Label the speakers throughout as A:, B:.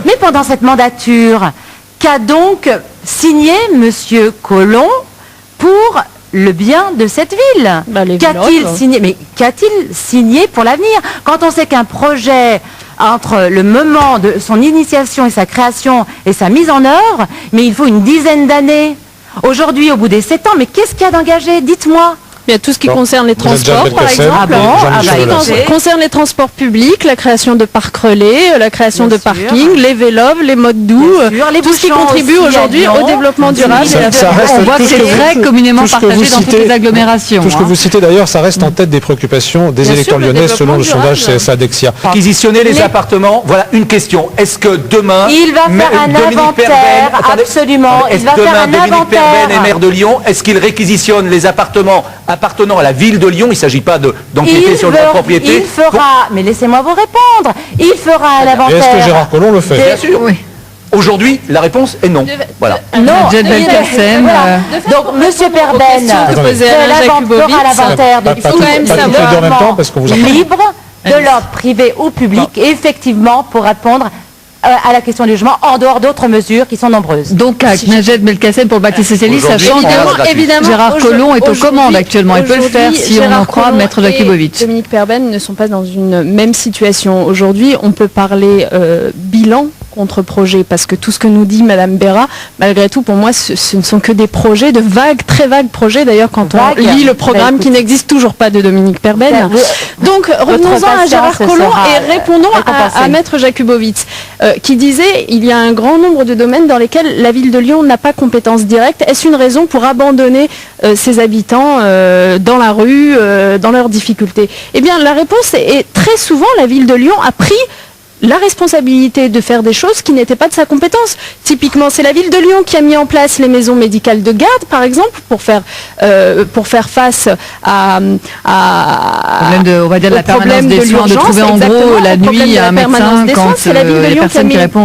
A: Mais pendant cette mandature, qu'a donc signé Monsieur Collomb pour le bien de cette ville? Qu'a-t-il signé pour l'avenir? Quand on sait qu'un projet, entre le moment de son initiation et sa création et sa mise en œuvre, mais il faut une dizaine d'années. Aujourd'hui, au bout des 7 ans, mais qu'est-ce qu'il y a d'engagé? Dites-moi.
B: Il y a tout ce qui concerne les transports, par exemple. Concerne les transports publics, la création de parcs relais, la création de parkings, les vélos, les modes doux, tout ce qui contribue aujourd'hui au développement durable.
C: On voit que c'est très communément partagé dans toutes les agglomérations.
D: Tout ce que vous citez d'ailleurs, ça reste en tête des préoccupations des électeurs lyonnais selon le sondage CSA Dexia.
E: Réquisitionner les appartements, voilà une question. Est-ce que demain...
A: Il va faire un inventaire, absolument.
E: Est-ce que demain, Dominique Perben est maire de Lyon, est-ce qu'il réquisitionne les appartements appartenant à la ville de Lyon? Il ne s'agit pas d'enquêter sur la propriété.
A: Il fera, mais laissez-moi vous répondre, il fera un inventaire.
D: Et est-ce que Gérard Collomb le fait?
E: Bien sûr. Oui. Aujourd'hui, la réponse est non. Voilà.
A: Non. Donc, Monsieur Perben fera l'inventaire de libre de l'ordre privé ou public, effectivement, pour répondre à la question du logement, en dehors d'autres mesures qui sont nombreuses.
C: Donc, avec Najat Belkacem pour le Parti Socialiste, sachant que Gérard Collomb est aux commandes actuellement. Il peut le faire si on en croit Maître Jakubowicz.
B: Dominique Perben ne sont pas dans une même situation. Aujourd'hui, on peut parler bilan contre projet, parce que tout ce que nous dit Madame Béra, malgré tout, pour moi, ce ne sont que des projets, de vagues, très vagues projets, d'ailleurs, quand on lit le programme qui n'existe toujours pas de Dominique Perben. Donc, revenons-en à Gérard Collomb et répondons à Maître Jakubowicz, qui disait, il y a un grand nombre de domaines dans lesquels la ville de Lyon n'a pas compétence directe. Est-ce une raison pour abandonner ses habitants dans la rue, dans leurs difficultés? Eh bien, la réponse est très souvent, la ville de Lyon a pris la responsabilité de faire des choses qui n'étaient pas de sa compétence. Typiquement, c'est la ville de Lyon qui a mis en place les maisons médicales de garde, par exemple, pour faire face à
C: on va dire, la permanence des soins, de trouver en gros la nuit un médecin quand
B: c'est la ville de Lyon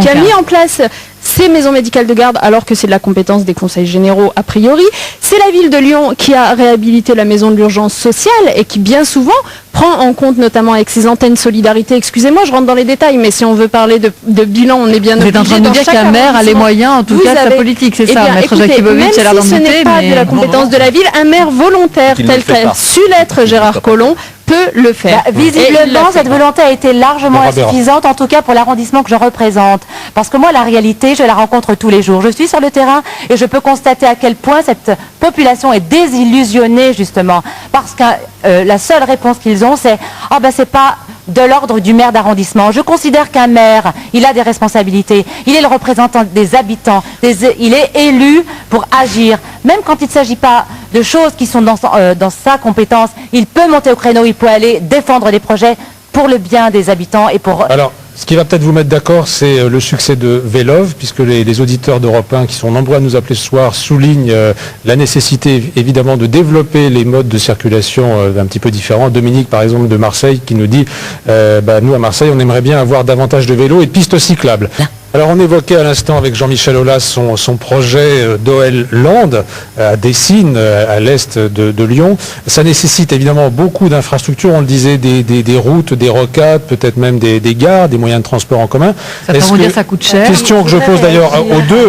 B: qui a mis en place ces maisons médicales de garde, alors que c'est de la compétence des conseils généraux a priori. C'est la ville de Lyon qui a réhabilité la maison de l'urgence sociale et qui bien souvent prend en compte, notamment avec ses antennes solidarité, excusez-moi, je rentre dans les détails, mais si on veut parler de bilan, on est bien obligé.
C: Vous êtes en train de dire qu'un maire a les moyens, en tout cas, de sa politique, c'est ça, Maître Jakubowicz a l'air d'en douter.
B: Même si ce n'est pas de la compétence de la ville, un maire volontaire tel qu'a su l'être Gérard Collomb peut le faire.
A: Visiblement, cette volonté a été largement insuffisante, en tout cas pour l'arrondissement que je représente. Parce que moi, la réalité, je la rencontre tous les jours. Je suis sur le terrain et je peux constater à quel point cette population est désillusionnée, justement. Parce que la seule réponse qu'ils ont, c'est « Ah ben c'est pas de l'ordre du maire d'arrondissement. Je considère qu'un maire, il a des responsabilités. Il est le représentant des habitants. Il est élu pour agir. Même quand il ne s'agit pas de choses qui sont dans sa compétence, il peut monter au créneau, il peut aller défendre des projets pour le bien des habitants et pour...
D: Alors, ce qui va peut-être vous mettre d'accord, c'est le succès de Vélov, puisque les auditeurs d'Europe 1 qui sont nombreux à nous appeler ce soir soulignent la nécessité évidemment de développer les modes de circulation un petit peu différents. Dominique, par exemple, de Marseille, qui nous dit nous à Marseille, on aimerait bien avoir davantage de vélos et de pistes cyclables. Alors on évoquait à l'instant avec Jean-Michel Aulas son projet d'OL Land à Dessines, à l'est de Lyon. Ça nécessite évidemment beaucoup d'infrastructures, on le disait, des routes, des rocades, peut-être même des gares, des moyens de transport en commun.
C: Ça coûte cher.
D: Question que je pose d'ailleurs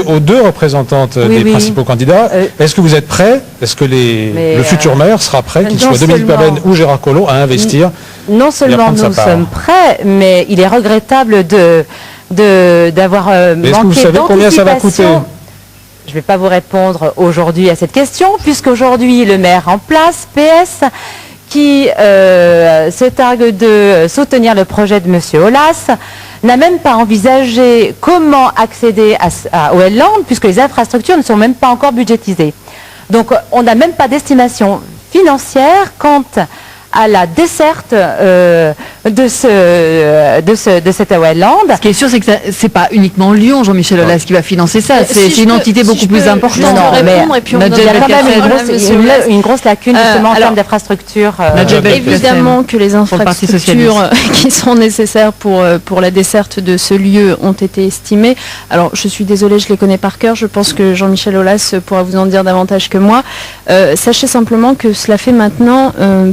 D: aux deux représentantes des principaux candidats. Est-ce que vous êtes prêts? Est-ce que le futur maire sera prêt, qu'il soit Dominique Perben ou Gérard Collomb, à investir?
A: Non seulement nous sommes prêts, mais il est regrettable d'avoir manqué
D: Est-ce que vous savez combien ça va coûter?
A: Je ne vais pas vous répondre aujourd'hui à cette question, puisqu'aujourd'hui le maire en place, PS, qui se targue de soutenir le projet de M. Aulas, n'a même pas envisagé comment accéder à OL Land, puisque les infrastructures ne sont même pas encore budgétisées. Donc on n'a même pas d'estimation financière quant à la desserte de cette OL Land.
C: Ce qui est sûr, c'est que c'est pas uniquement Lyon, Jean-Michel Aulas, qui va financer ça. C'est une entité beaucoup plus importante.
A: Il y a quand même une grosse lacune justement en termes d'infrastructures.
B: Évidemment que les infrastructures qui sont nécessaires pour la desserte de ce lieu ont été estimées. Alors, je suis désolée, je les connais par cœur. Je pense que Jean-Michel Aulas pourra vous en dire davantage que moi. Sachez simplement que cela fait maintenant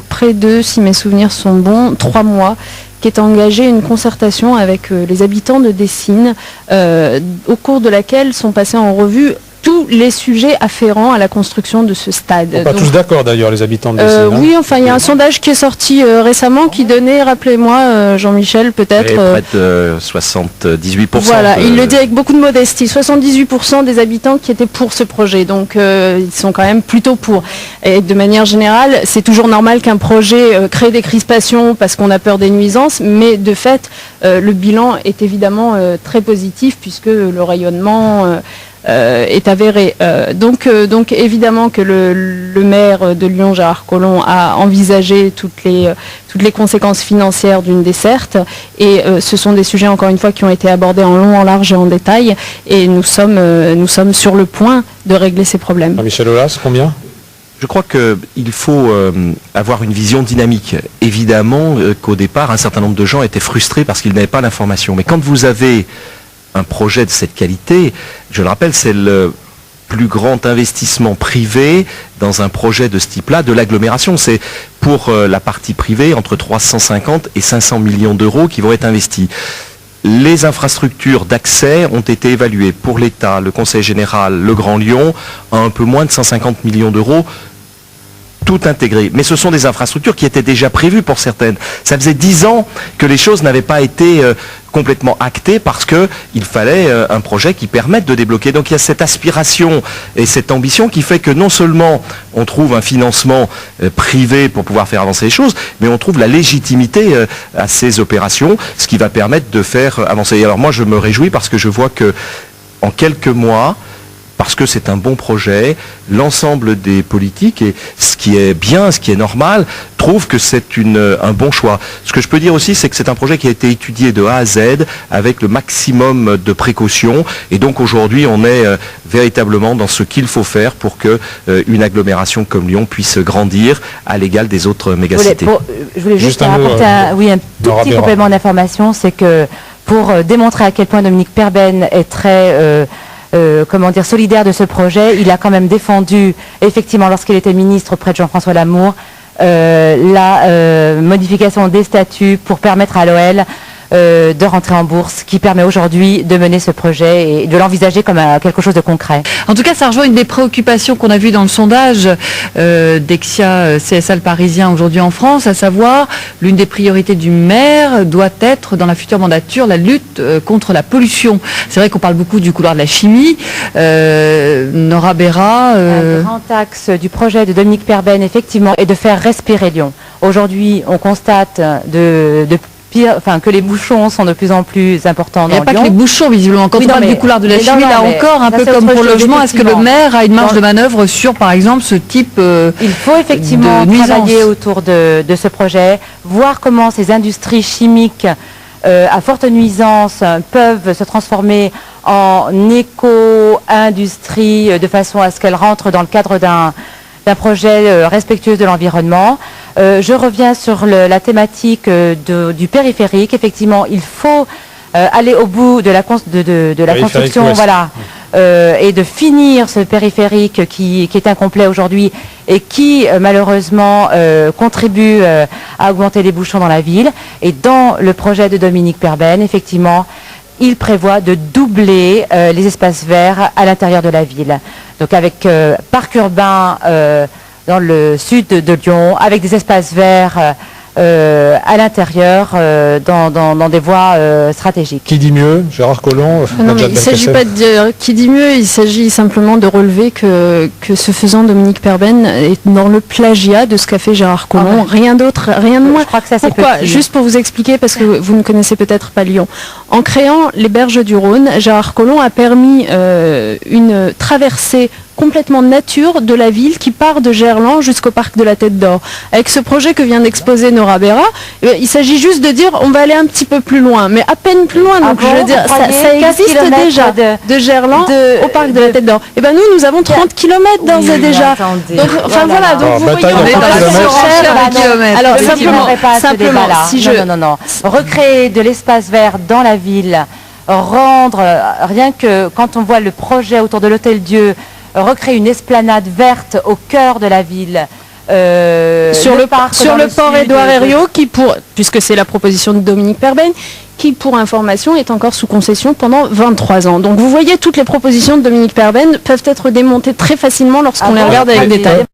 B: près de, si mes souvenirs sont bons, 3 mois qu'est engagée une concertation avec les habitants de Dessines, au cours de laquelle sont passés en revue tous les sujets afférents à la construction de ce stade.
D: Ils ne sont pas tous d'accord d'ailleurs, les habitants de Dessines.
B: Oui, enfin, il y a un sondage qui est sorti récemment qui donnait, rappelez-moi, Jean-Michel, peut-être...
F: près de 78%.
B: Voilà, il le dit avec beaucoup de modestie. 78% des habitants qui étaient pour ce projet. Donc, ils sont quand même plutôt pour. Et de manière générale, c'est toujours normal qu'un projet crée des crispations parce qu'on a peur des nuisances, mais de fait, le bilan est évidemment très positif puisque le rayonnement... est avéré. Donc évidemment que le maire de Lyon, Gérard Collomb, a envisagé toutes les conséquences financières d'une desserte et ce sont des sujets, encore une fois, qui ont été abordés en long, en large et en détail et nous sommes sur le point de régler ces problèmes.
D: Michel Aulas, combien ?
F: Je crois qu'il faut avoir une vision dynamique. Évidemment qu'au départ, un certain nombre de gens étaient frustrés parce qu'ils n'avaient pas l'information. Mais quand vous avez un projet de cette qualité, je le rappelle, c'est le plus grand investissement privé dans un projet de ce type-là, de l'agglomération. C'est pour la partie privée entre 350 et 500 millions d'euros qui vont être investis. Les infrastructures d'accès ont été évaluées pour l'État, le Conseil général, le Grand Lyon, à un peu moins de 150 millions d'euros, tout intégré. Mais ce sont des infrastructures qui étaient déjà prévues pour certaines. Ça faisait 10 ans que les choses n'avaient pas été complètement actées parce qu'il fallait un projet qui permette de débloquer. Donc il y a cette aspiration et cette ambition qui fait que non seulement on trouve un financement privé pour pouvoir faire avancer les choses, mais on trouve la légitimité à ces opérations, ce qui va permettre de faire avancer. Et alors moi je me réjouis parce que je vois que en quelques mois, parce que c'est un bon projet, l'ensemble des politiques, et ce qui est bien, ce qui est normal, trouve que c'est un bon choix. Ce que je peux dire aussi, c'est que c'est un projet qui a été étudié de A à Z, avec le maximum de précautions, et donc aujourd'hui on est véritablement dans ce qu'il faut faire pour que une agglomération comme Lyon puisse grandir à l'égal des autres mégacités.
A: Je voulais juste apporter un tout petit complément d'information, c'est que pour démontrer à quel point Dominique Perben est très... solidaire de ce projet, il a quand même défendu, effectivement, lorsqu'il était ministre auprès de Jean-François Lamour, la modification des statuts pour permettre à l'OL de rentrer en bourse, qui permet aujourd'hui de mener ce projet et de l'envisager comme quelque chose de concret.
C: En tout cas, ça rejoint une des préoccupations qu'on a vues dans le sondage d'Exia CSA le Parisien aujourd'hui en France, à savoir l'une des priorités du maire doit être dans la future mandature la lutte contre la pollution. C'est vrai qu'on parle beaucoup du couloir de la chimie. Nora Béra...
A: Un grand axe du projet de Dominique Perben, effectivement, est de faire respirer Lyon. Aujourd'hui, on constate que les bouchons sont de plus en plus importants dans Lyon.
C: Il n'y a pas que les bouchons, visiblement. Quand on parle du couloir de la chimie, là encore, un peu comme pour le logement, est-ce que le maire a une marge de manœuvre sur, par exemple, ce type
A: Il faut effectivement travailler autour de ce projet, voir comment ces industries chimiques à forte nuisance peuvent se transformer en éco-industrie de façon à ce qu'elles rentrent dans le cadre d'un projet respectueux de l'environnement. Je reviens sur la thématique du périphérique. Effectivement, il faut aller au bout de la construction, voilà, et de finir ce périphérique qui est incomplet aujourd'hui et qui malheureusement contribue à augmenter les bouchons dans la ville. Et dans le projet de Dominique Perben, effectivement, il prévoit de doubler les espaces verts à l'intérieur de la ville. Donc avec parc urbain dans le sud de Lyon, avec des espaces verts à l'intérieur, dans des voies stratégiques.
D: Qui dit mieux, Gérard Collomb?
B: Non, mais il ne s'agit pas de dire qui dit mieux, il s'agit simplement de relever que ce faisant, Dominique Perben est dans le plagiat de ce qu'a fait Gérard Collomb, rien d'autre, rien de moins.
A: Je crois que ça, c'est
B: pourquoi?
A: petit.
B: Juste pour vous expliquer, parce que vous ne connaissez peut-être pas Lyon. En créant les berges du Rhône, Gérard Collomb a permis une traversée complètement nature de la ville qui part de Gerland jusqu'au parc de la Tête d'Or. Avec ce projet que vient d'exposer Nora Béra, il s'agit juste de dire on va aller un petit peu plus loin, mais à peine plus loin. Donc je veux dire, ça existe déjà de Gerland au parc de la Tête d'Or. Et ben nous avons 30 km d'ores et déjà. Donc, enfin voilà, donc vous voyez, on est dans
A: alors simplement, si je recréer de l'espace vert dans la ville, rendre rien que quand on voit le projet autour de l'Hôtel Dieu, recréer une esplanade verte au cœur de la ville,
B: sur le
A: parc
B: sur
A: dans
B: le
A: le
B: port
A: sud,
B: Édouard Herriot, puisque c'est la proposition de Dominique Perben, qui, pour information, est encore sous concession pendant 23 ans. Donc vous voyez, toutes les propositions de Dominique Perben peuvent être démontées très facilement lorsqu'on les regarde avec détail.